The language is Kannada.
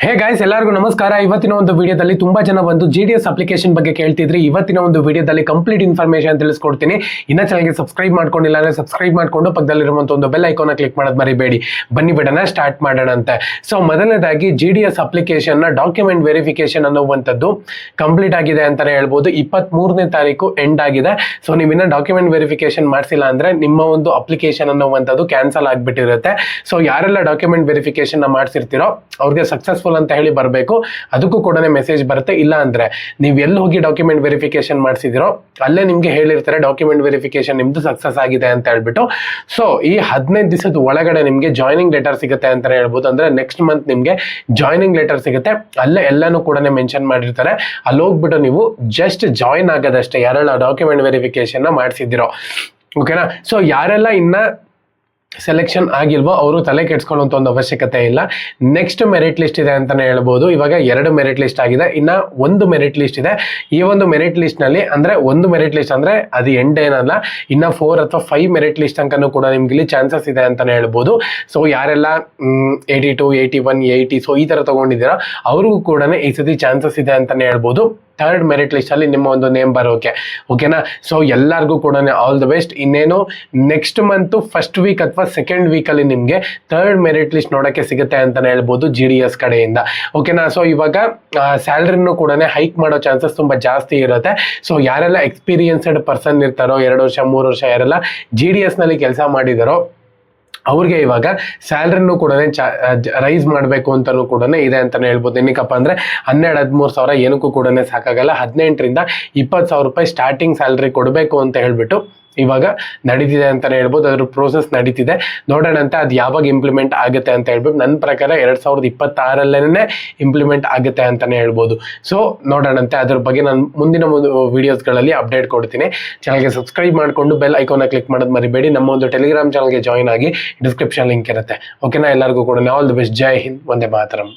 ಹೇ ಗೈಸ್, ಎಲ್ಲರಿಗೂ ನಮಸ್ಕಾರ. ಇವತ್ತಿನ ಒಂದು ವಿಡಿಯೋದಲ್ಲಿ ತುಂಬಾ ಜನ ಬಂದು GDS ಅಪ್ಲಿಕೇಶನ್ ಬಗ್ಗೆ ಕೇಳ್ತಿದ್ರಿ. ಇವತ್ತಿನ ಒಂದು ವಿಡಿಯೋದಲ್ಲಿ ಕಂಪ್ಲೀಟ್ ಇನ್ಫಾರ್ಮೇಶನ್ ತಿಳಿಸ್ಕೊಡ್ತೀನಿ. ಇನ್ನ ಚಾನಲ್ಗೆ ಸಬ್ಸ್ಕ್ರೈಬ್ ಮಾಡ್ಕೊಂಡಿಲ್ಲ ಅಂದ್ರೆ ಸಬ್ಸ್ಕ್ರೈಬ್ ಮಾಡ್ಕೊಂಡು ಪಕ್ಕದಲ್ಲಿರುವಂತ ಒಂದು ಬೆಲ್ ಐಕಾನ್ ಕ್ಲಿಕ್ ಮಾಡೋದು ಮರಿಬೇಡಿ. ಬನ್ನಿ ಬಿಡೋಣ, ಸ್ಟಾರ್ಟ್ ಮಾಡೋಣ ಅಂತ. ಸೊ ಮೊದಲನೇದಾಗಿ GDS ಅಪ್ಲಿಕೇಶನ್ ನ ಡಾಕ್ಯುಮೆಂಟ್ ವೆರಿಫಿಕೇಶನ್ ಅನ್ನುವಂಥದ್ದು ಕಂಪ್ಲೀಟ್ ಆಗಿದೆ ಅಂತಾನೆ ಹೇಳ್ಬೋದು. 23ನೇ ತಾರೀಕು ಎಂಡ್ ಆಗಿದೆ. ಸೊ ನೀವಿನ್ನ ಡಾಕ್ಯುಮೆಂಟ್ ವೆರಿಫಿಕೇಶನ್ ಮಾಡಿಸಿಲ್ಲ ಅಂದ್ರೆ ನಿಮ್ಮ ಒಂದು ಅಪ್ಲಿಕೇಶನ್ ಅನ್ನುವಂಥದ್ದು ಕ್ಯಾನ್ಸಲ್ ಆಗಿಬಿಟ್ಟಿರುತ್ತೆ. ಸೊ ಯಾರೆಲ್ಲ ಡಾಕ್ಯುಮೆಂಟ್ ವೆರಿಫಿಕೇಶನ್ ಮಾಡಿಸಿರ್ತೀರೋ ಅವ್ರಿಗೆ ಸಕ್ಸಸ್ಫುಲ್ ಅಂತ ಹೇಳಿ ಬರಬೇಕು. ಅದಕ್ಕೂ ಕೂಡ ಮೆಸೇಜ್ ಬರುತ್ತೆ. ಇಲ್ಲ ಅಂದ್ರೆ ನೀವು ಎಲ್ಲಿ ಹೋಗಿ ಡಾಕ್ಯುಮೆಂಟ್ ವೆರಿಫಿಕೇಶನ್ ಮಾಡಿಸಿದಿರೋ ಅಲ್ಲೇ ನಿಮ್ಗೆ ಹೇಳಿರ್ತಾರೆ ಡಾಕ್ಯುಮೆಂಟ್ ವೆರಿಫಿಕೇಶನ್ ನಿಮ್ದು ಸಕ್ಸಸ್ ಆಗಿದೆ ಅಂತ ಹೇಳ್ಬಿಟ್ಟು. ಸೊ ಈ 15 ದಿವಸದ ಒಳಗಡೆ ನಿಮ್ಗೆ ಜಾಯ್ನಿಂಗ್ ಲೆಟರ್ ಸಿಗುತ್ತೆ ಅಂತ ಹೇಳ್ಬೋದು. ಅಂದ್ರೆ ನೆಕ್ಸ್ಟ್ ಮಂತ್ ನಿಮ್ಗೆ ಜಾಯ್ನಿಂಗ್ ಲೆಟರ್ ಸಿಗುತ್ತೆ. ಅಲ್ಲೇ ಎಲ್ಲಾನು ಕೂಡ ಮೆನ್ಷನ್ ಮಾಡಿರ್ತಾರೆ. ಅಲ್ಲಿ ಹೋಗ್ಬಿಟ್ಟು ನೀವು ಜಸ್ಟ್ ಜಾಯಿನ್ ಆಗೋದಷ್ಟೇ, ಯಾರೆಲ್ಲ ಡಾಕ್ಯುಮೆಂಟ್ ವೆರಿಫಿಕೇಶನ್ ಮಾಡಿಸಿದಿರೋ. ಓಕೆನಾ? ಸೊ ಯಾರೆಲ್ಲ ಇನ್ನ ಸೆಲೆಕ್ಷನ್ ಆಗಿಲ್ವೋ ಅವರು ತಲೆ ಕೆಡ್ಸ್ಕೊಳ್ಳುವಂತ ಒಂದು ಅವಶ್ಯಕತೆ ಇಲ್ಲ. ನೆಕ್ಸ್ಟ್ ಮೆರಿಟ್ ಲಿಸ್ಟ್ ಇದೆ ಅಂತಾನೆ ಹೇಳ್ಬೋದು. ಇವಾಗ 2 ಮೆರಿಟ್ ಲಿಸ್ಟ್ ಆಗಿದೆ, ಇನ್ನ ಒಂದು ಮೆರಿಟ್ ಲಿಸ್ಟ್ ಇದೆ. ಈ ಒಂದು ಮೆರಿಟ್ ಲಿಸ್ಟ್ ನಲ್ಲಿ ಅಂದ್ರೆ ಒಂದು ಮೆರಿಟ್ ಲಿಸ್ಟ್ ಅಂದ್ರೆ ಅದು ಎಂಡ್ ಏನಲ್ಲ, ಇನ್ನ 4 ಅಥವಾ 5 ಮೆರಿಟ್ ಲಿಸ್ಟ್ ತನಕನೂ ಕೂಡ ನಿಮ್ಗೆ ಇಲ್ಲಿ ಚಾನ್ಸಸ್ ಇದೆ ಅಂತಾನೆ ಹೇಳ್ಬೋದು. ಸೊ ಯಾರೆಲ್ಲ 82, 81, 80 ಸೊ ಈ ತರ ತಗೊಂಡಿದ್ದೀರಾ ಅವ್ರಿಗೂ ಕೂಡ ಈ ಸತಿ ಚಾನ್ಸಸ್ ಇದೆ ಅಂತಾನೆ ಹೇಳ್ಬೋದು. 3rd ಮೆರಿಟ್ ಲಿಸ್ಟ್ ಅಲ್ಲಿ ನಿಮ್ಮ ಒಂದು ನೇಮ್ ಬರೋಕೆ. ಓಕೆನಾ? ಸೊ ಎಲ್ಲರಿಗೂ ಕೂಡ ಆಲ್ ದ ಬೆಸ್ಟ್. ಇನ್ನೇನು ನೆಕ್ಸ್ಟ್ ಮಂತ್ ಫಸ್ಟ್ ವೀಕ್ ಅಥವಾ ಸೆಕೆಂಡ್ ವೀಕ್ ಅಲ್ಲಿ ನಿಮ್ಗೆ 3rd ಮೆರಿಟ್ ಲಿಸ್ಟ್ ನೋಡಕ್ಕೆ ಸಿಗುತ್ತೆ ಅಂತಾನೆ ಹೇಳ್ಬೋದು GDS ಕಡೆಯಿಂದ. ಓಕೆನಾ? ಸೊ ಇವಾಗ ಸ್ಯಾಲರಿನೂ ಕೂಡ ಹೈಕ್ ಮಾಡೋ ಚಾನ್ಸಸ್ ತುಂಬಾ ಜಾಸ್ತಿ ಇರುತ್ತೆ. ಸೊ ಯಾರೆಲ್ಲ ಎಕ್ಸ್ಪೀರಿಯನ್ಸ್ಡ್ ಪರ್ಸನ್ ಇರ್ತಾರೋ, 2 ವರ್ಷ 3 ವರ್ಷ ಯಾರೆಲ್ಲ GDS ನಲ್ಲಿ ಕೆಲಸ ಮಾಡಿದಾರೋ ಅವ್ರಿಗೆ ಇವಾಗ ಸ್ಯಾಲರಿನೂ ಕೂಡ ರೈಸ್ ಮಾಡಬೇಕು ಅಂತಾನೂ ಕೂಡ ಇದೆ ಅಂತಾನೆ ಹೇಳ್ಬೋದು. ಏನಕ್ಕಪ್ಪ ಅಂದ್ರೆ 12-13 ಸಾವಿರ ಏನಕ್ಕೂ ಕೂಡ ಸಾಕಾಗಲ್ಲ. 18ರಿಂದ 20 ಸಾವಿರ ರೂಪಾಯಿ ಸ್ಟಾರ್ಟಿಂಗ್ ಸ್ಯಾಲರಿ ಕೊಡಬೇಕು ಅಂತ ಹೇಳ್ಬಿಟ್ಟು ಇವಾಗ ನಡೀತಿದೆ ಅಂತಾನೆ ಹೇಳ್ಬೋದು. ಅದ್ರ ಪ್ರೋಸೆಸ್ ನಡೀತಿದೆ. ನೋಡೋಣ ಅಂತ ಅದು ಯಾವಾಗ ಇಂಪ್ಲಿಮೆಂಟ್ ಆಗುತ್ತೆ ಅಂತ ಹೇಳ್ಬಿಟ್ಟು ನನ್ನ ಪ್ರಕಾರ 2026 ಇಂಪ್ಲಿಮೆಂಟ್ ಆಗುತ್ತೆ ಅಂತಾನೆ ಹೇಳ್ಬೋದು. ಸೊ ನೋಡೋಣಂತೆ, ಅದ್ರ ಬಗ್ಗೆ ನಾನು ಮುಂದಿನ ವಿಡಿಯೋಸ್ಗಳಲ್ಲಿ ಅಪ್ಡೇಟ್ ಕೊಡ್ತೀನಿ. ಚಾನಲ್ಗೆ ಸಬ್ಸ್ಕ್ರೈಬ್ ಮಾಡಿಕೊಂಡು ಬೆಲ್ ಐಕಾನ್ ಕ್ಲಿಕ್ ಮಾಡೋದು ಮರಿಬೇಡಿ. ನಮ್ಮ ಒಂದು ಟೆಲಿಗ್ರಾಮ್ ಚಾನಲ್ಗೆ ಜಾಯಿನ್ ಆಗಿ ಡಿಸ್ಕ್ರಿಪ್ಷನ್ ಲಿಂಕ್ ಇರುತ್ತೆ. ಓಕೆನಾ? ಎಲ್ಲರಿಗೂ ಕೂಡ all the best. Jai Hind, Vande Mataram.